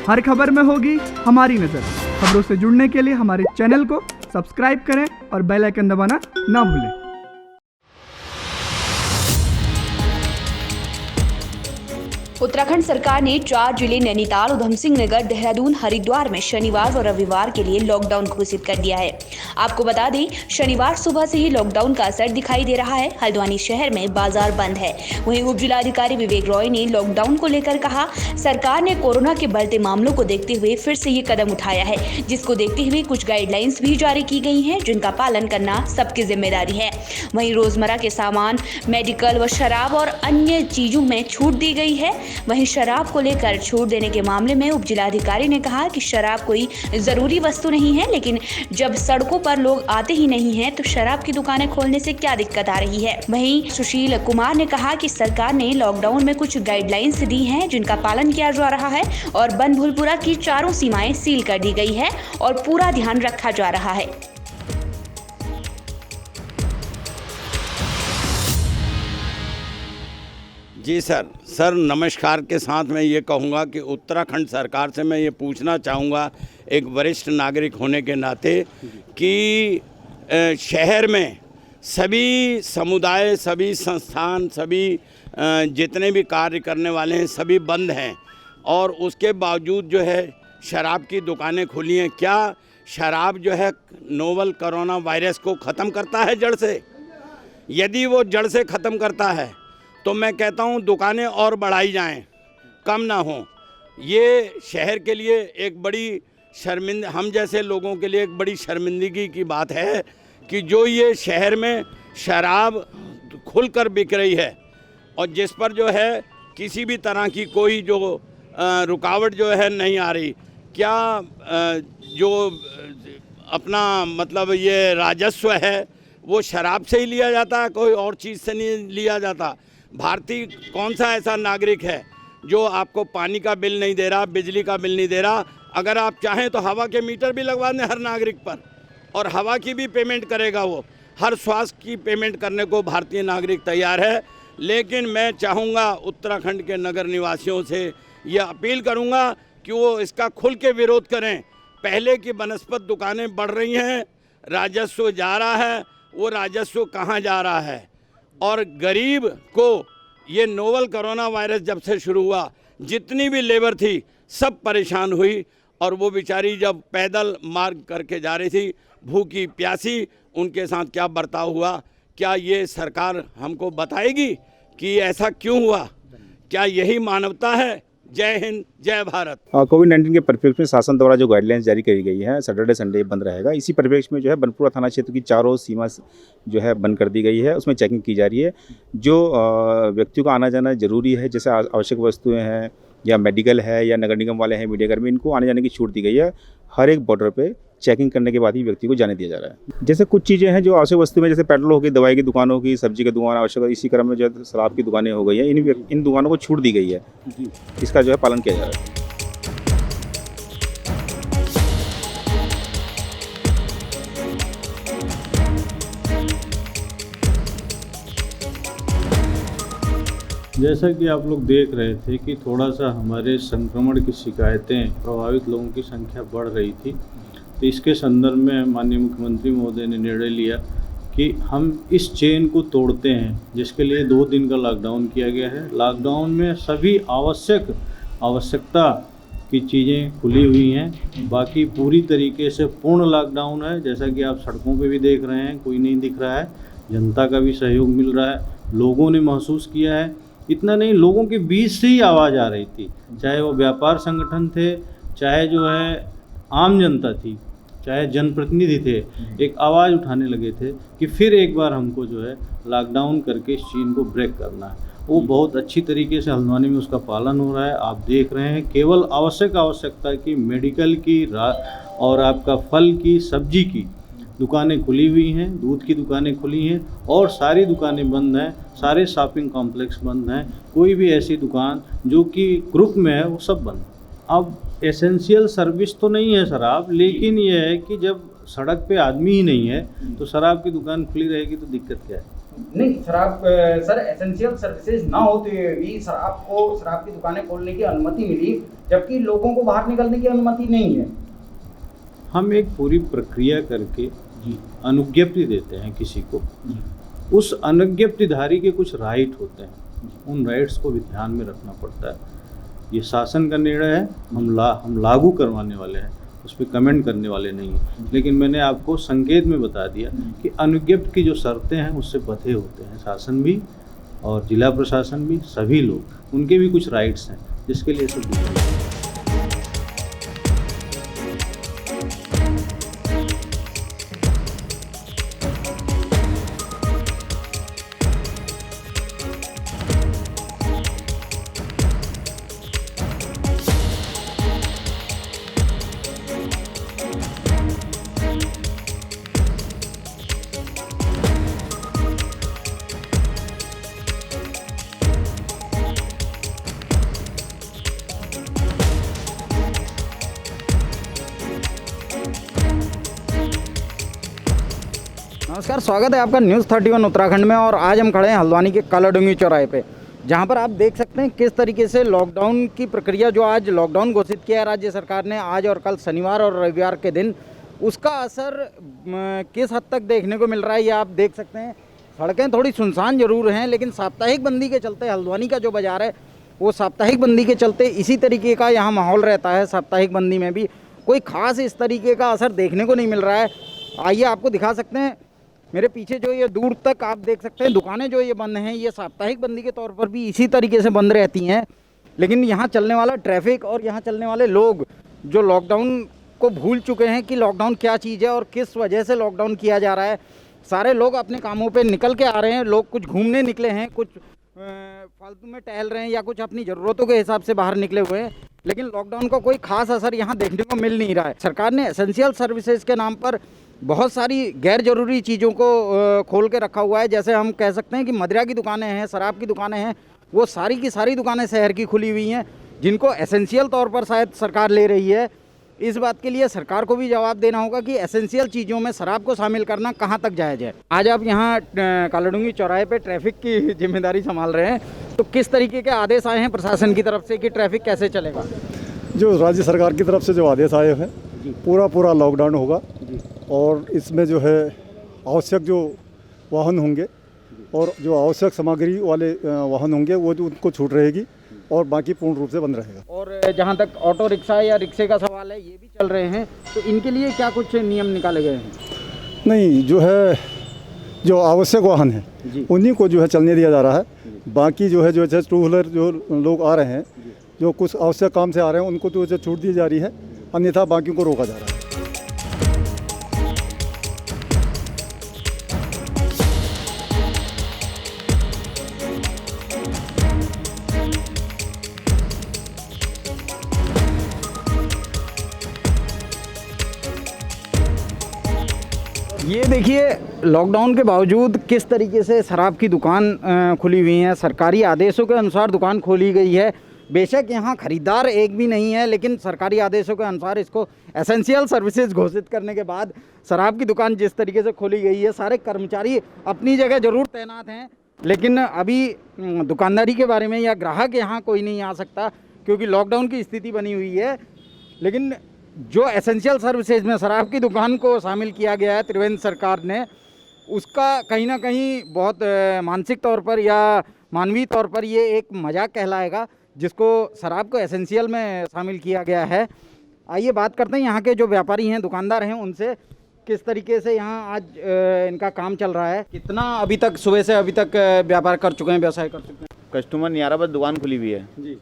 हर खबर में होगी हमारी नज़र। खबरों से जुड़ने के लिए हमारे चैनल को सब्सक्राइब करें और बेल आइकन दबाना ना भूलें। उत्तराखंड सरकार ने 4 जिले नैनीताल, उधम सिंह नगर, देहरादून, हरिद्वार में शनिवार और रविवार के लिए लॉकडाउन घोषित कर दिया है। आपको बता दें, शनिवार सुबह से ही लॉकडाउन का असर दिखाई दे रहा है। हल्द्वानी शहर में बाजार बंद है। वहीं उप जिलाधिकारी विवेक रॉय ने लॉकडाउन को लेकर कहा, सरकार ने कोरोना के बढ़ते मामलों को देखते हुए फिर से ये कदम उठाया है, जिसको देखते हुए कुछ गाइडलाइंस भी जारी की गई हैं, जिनका पालन करना सबकी जिम्मेदारी है। वहीं रोजमर्रा के सामान, मेडिकल व शराब और अन्य चीजों में छूट दी गई है। वहीं शराब को लेकर छूट देने के मामले में उप जिलाधिकारी ने कहा कि शराब कोई जरूरी वस्तु नहीं है, लेकिन जब सड़कों पर लोग आते ही नहीं हैं तो शराब की दुकानें खोलने से क्या दिक्कत आ रही है। वहीं सुशील कुमार ने कहा कि सरकार ने लॉकडाउन में कुछ गाइडलाइंस दी हैं, जिनका पालन किया जा रहा है और बनभूलपुरा की चारों सीमाएं सील कर दी गई है और पूरा ध्यान रखा जा रहा है। जी सर नमस्कार के साथ मैं ये कहूँगा कि उत्तराखंड सरकार से मैं ये पूछना चाहूँगा एक वरिष्ठ नागरिक होने के नाते कि शहर में सभी समुदाय, सभी संस्थान, सभी जितने भी कार्य करने वाले हैं सभी बंद हैं और उसके बावजूद जो है शराब की दुकानें खुली हैं। क्या शराब जो है नोवल कोरोना वायरस को ख़त्म करता है जड़ से? यदि वो जड़ से ख़त्म करता है तो मैं कहता हूँ दुकानें और बढ़ाई जाएं, कम ना हो। ये शहर के लिए एक बड़ी हम जैसे लोगों के लिए एक बड़ी शर्मिंदगी की बात है कि जो ये शहर में शराब खुलकर बिक रही है और जिस पर जो है किसी भी तरह की कोई जो रुकावट जो है नहीं आ रही। क्या जो अपना मतलब ये राजस्व है वो शराब से ही लिया जाता है, कोई और चीज़ से नहीं लिया जाता? भारतीय कौन सा ऐसा नागरिक है जो आपको पानी का बिल नहीं दे रहा, बिजली का बिल नहीं दे रहा? अगर आप चाहें तो हवा के मीटर भी लगवा दें हर नागरिक पर और हवा की भी पेमेंट करेगा वो। हर स्वास्थ्य की पेमेंट करने को भारतीय नागरिक तैयार है। लेकिन मैं चाहूँगा उत्तराखंड के नगर निवासियों से ये अपील करूँगा कि वो इसका खुल के विरोध करें। पहले की बनस्पत दुकानें बढ़ रही हैं, राजस्व जा रहा है, वो राजस्व कहाँ जा रहा है? और गरीब को ये नोवल कोरोना वायरस जब से शुरू हुआ जितनी भी लेबर थी सब परेशान हुई और वो बेचारी जब पैदल मार्ग करके जा रही थी भूखी प्यासी, उनके साथ क्या बर्ताव हुआ? क्या ये सरकार हमको बताएगी कि ऐसा क्यों हुआ? क्या यही मानवता है? जय हिंद, जय भारत। कोविड-19 के परिप्रेक्ष्य में शासन द्वारा जो गाइडलाइंस जारी करी गई है, सैटरडे संडे बंद रहेगा। इसी परिप्रेक्ष्य में जो है बनपुरा थाना क्षेत्र की चारों सीमा जो है बंद कर दी गई है। उसमें चेकिंग की जा रही है। जो व्यक्तियों का आना जाना जरूरी है, जैसे आवश्यक वस्तुएं हैं या मेडिकल है या नगर निगम वाले हैं, मीडिया कर्मी, इनको आने जाने की छूट दी गई है। हर एक बॉर्डर पे चेकिंग करने के बाद ही व्यक्ति को जाने दिया जा रहा है। जैसे कुछ चीज़ें हैं जो आवश्यक वस्तु में, जैसे पेट्रोल होगी, दवाई की दुकान होगी, सब्जी की दुकान आवश्यक, इसी क्रम में जो शराब की दुकानें हो गई है, इन दुकानों को छूट दी गई है। इसका जो है पालन किया जा रहा है। जैसा कि आप लोग देख रहे थे कि थोड़ा सा हमारे संक्रमण की शिकायतें, प्रभावित लोगों की संख्या बढ़ रही थी, तो इसके संदर्भ में माननीय मुख्यमंत्री महोदय ने निर्णय लिया कि हम इस चेन को तोड़ते हैं, जिसके लिए 2 दिन का लॉकडाउन किया गया है। लॉकडाउन में सभी आवश्यकता की चीज़ें खुली हुई हैं, बाकी पूरी तरीके से पूर्ण लॉकडाउन है। जैसा कि आप सड़कों पे भी देख रहे हैं, कोई नहीं दिख रहा है, जनता का भी सहयोग मिल रहा है, लोगों ने महसूस किया है। इतना नहीं, लोगों के बीच से ही आवाज़ आ रही थी, चाहे वो व्यापार संगठन थे, चाहे जो है आम जनता थी, चाहे जनप्रतिनिधि थे, एक आवाज़ उठाने लगे थे कि फिर एक बार हमको जो है लॉकडाउन करके इस चीन को ब्रेक करना है। वो बहुत अच्छी तरीके से हल्द्वानी में उसका पालन हो रहा है। आप देख रहे हैं, केवल आवश्यकता की, मेडिकल की और आपका फल की, सब्जी की दुकानें खुली हुई हैं, दूध की दुकानें खुली हैं और सारी दुकानें बंद हैं, सारे शॉपिंग कॉम्प्लेक्स बंद हैं। कोई भी ऐसी दुकान जो कि ग्रुप में है वो सब बंद। अब एसेंशियल सर्विस तो नहीं है शराब, लेकिन ये है कि जब सड़क पे आदमी ही नहीं है तो शराब की दुकान खुली रहेगी तो दिक्कत क्या है? नहीं शराब सर एसेंशियल सर्विसेज ना होते हुए भी शराब की दुकानें खोलने की अनुमति मिली, जबकि लोगों को बाहर निकलने की अनुमति नहीं है। हम एक पूरी प्रक्रिया करके अनुज्ञप्ति देते हैं किसी को, उस अनुज्ञप्तिधारी के कुछ राइट होते हैं, उन राइट्स को भी ध्यान में रखना पड़ता है। ये शासन का निर्णय है, हम लागू करवाने वाले हैं, उस पर कमेंट करने वाले नहीं हैं। लेकिन मैंने आपको संकेत में बता दिया कि अनुज्ञप्ति की जो शर्तें हैं उससे बंधे होते हैं शासन भी और जिला प्रशासन भी, सभी लोग, उनके भी कुछ राइट्स हैं जिसके लिए सब नमस्कार, स्वागत है आपका न्यूज़ 31 उत्तराखंड में। और आज हम खड़े हैं हल्द्वानी के कालाडूंगी चौराहे पे, जहां पर आप देख सकते हैं किस तरीके से लॉकडाउन की प्रक्रिया, जो आज लॉकडाउन घोषित किया है राज्य सरकार ने आज और कल शनिवार और रविवार के दिन, उसका असर किस हद तक देखने को मिल रहा है ये आप देख सकते हैं। सड़कें थोड़ी सुनसान जरूर हैं, लेकिन साप्ताहिक बंदी के चलते हल्द्वानी का जो बाज़ार है वो साप्ताहिक बंदी के चलते इसी तरीके का यहाँ माहौल रहता है। साप्ताहिक बंदी में भी कोई ख़ास इस तरीके का असर देखने को नहीं मिल रहा है। आइए आपको दिखा सकते हैं, मेरे पीछे जो ये दूर तक आप देख सकते हैं दुकानें जो ये बंद हैं, ये साप्ताहिक बंदी के तौर पर भी इसी तरीके से बंद रहती हैं। लेकिन यहाँ चलने वाला ट्रैफिक और यहाँ चलने वाले लोग जो लॉकडाउन को भूल चुके हैं कि लॉकडाउन क्या चीज़ है और किस वजह से लॉकडाउन किया जा रहा है। सारे लोग अपने कामों पे निकल के आ रहे हैं, लोग कुछ घूमने निकले हैं, कुछ फालतू में टहल रहे हैं या कुछ अपनी ज़रूरतों के हिसाब से बाहर निकले हुए हैं। लेकिन लॉकडाउन का कोई खास असर यहाँ देखने को मिल नहीं रहा है। सरकार ने एसेंशियल सर्विसेज के नाम पर बहुत सारी गैर ज़रूरी चीज़ों को खोल के रखा हुआ है। जैसे हम कह सकते हैं कि मदिरा की दुकानें हैं, शराब की दुकानें हैं, वो सारी की सारी दुकानें शहर की खुली हुई हैं, जिनको एसेंशियल तौर पर शायद सरकार ले रही है। इस बात के लिए सरकार को भी जवाब देना होगा कि एसेंशियल चीज़ों में शराब को शामिल करना कहाँ तक जायज़ है। आज आप यहाँ कालाडूंगी चौराहे पे ट्रैफिक की जिम्मेदारी संभाल रहे हैं, तो किस तरीके के आदेश आए हैं प्रशासन की तरफ से कि ट्रैफिक कैसे चलेगा? जो राज्य सरकार की तरफ से जो आदेश आए हैं, पूरा लॉकडाउन होगा और इसमें जो है आवश्यक जो वाहन होंगे और जो आवश्यक सामग्री वाले वाहन होंगे वो जो उनको छूट रहेगी और बाकी पूर्ण रूप से बंद रहेगा। और जहाँ तक ऑटो रिक्शा या रिक्शे का सवाल है, ये भी चल रहे हैं, तो इनके लिए क्या कुछ नियम निकाले गए हैं? नहीं, जो है जो आवश्यक वाहन है उन्हीं को जो है चलने दिया जा रहा है। बाकी जो है टू व्हीलर जो लोग आ रहे हैं, जो कुछ आवश्यक काम से आ रहे हैं, उनको तो छूट दी जा रही है, अन्यथा बाकी को रोका जा रहा है। ये देखिए, लॉकडाउन के बावजूद किस तरीके से शराब की दुकान खुली हुई है। सरकारी आदेशों के अनुसार दुकान खोली गई है। बेशक यहाँ ख़रीदार एक भी नहीं है, लेकिन सरकारी आदेशों के अनुसार इसको एसेंशियल सर्विसेज घोषित करने के बाद शराब की दुकान जिस तरीके से खोली गई है, सारे कर्मचारी अपनी जगह ज़रूर तैनात हैं, लेकिन अभी दुकानदारी के बारे में या ग्राहक यहाँ कोई नहीं आ सकता क्योंकि लॉकडाउन की स्थिति बनी हुई है। लेकिन जो एसेंशियल सर्विसेज में शराब की दुकान को शामिल किया गया है त्रिवेंद्र सरकार ने, उसका कहीं ना कहीं बहुत मानसिक तौर पर या मानवीय तौर पर ये एक मजाक कहलाएगा, जिसको शराब को एसेंशियल में शामिल किया गया है। आइए बात करते हैं यहाँ के जो व्यापारी हैं, दुकानदार हैं, उनसे किस तरीके से यहाँ आज इनका काम चल रहा है। कितना अभी तक सुबह से अभी तक व्यापार कर चुके हैं, व्यवसाय कर चुके हैं? कस्टमर नहीं आ रहा, बस दुकान खुली हुई है जी।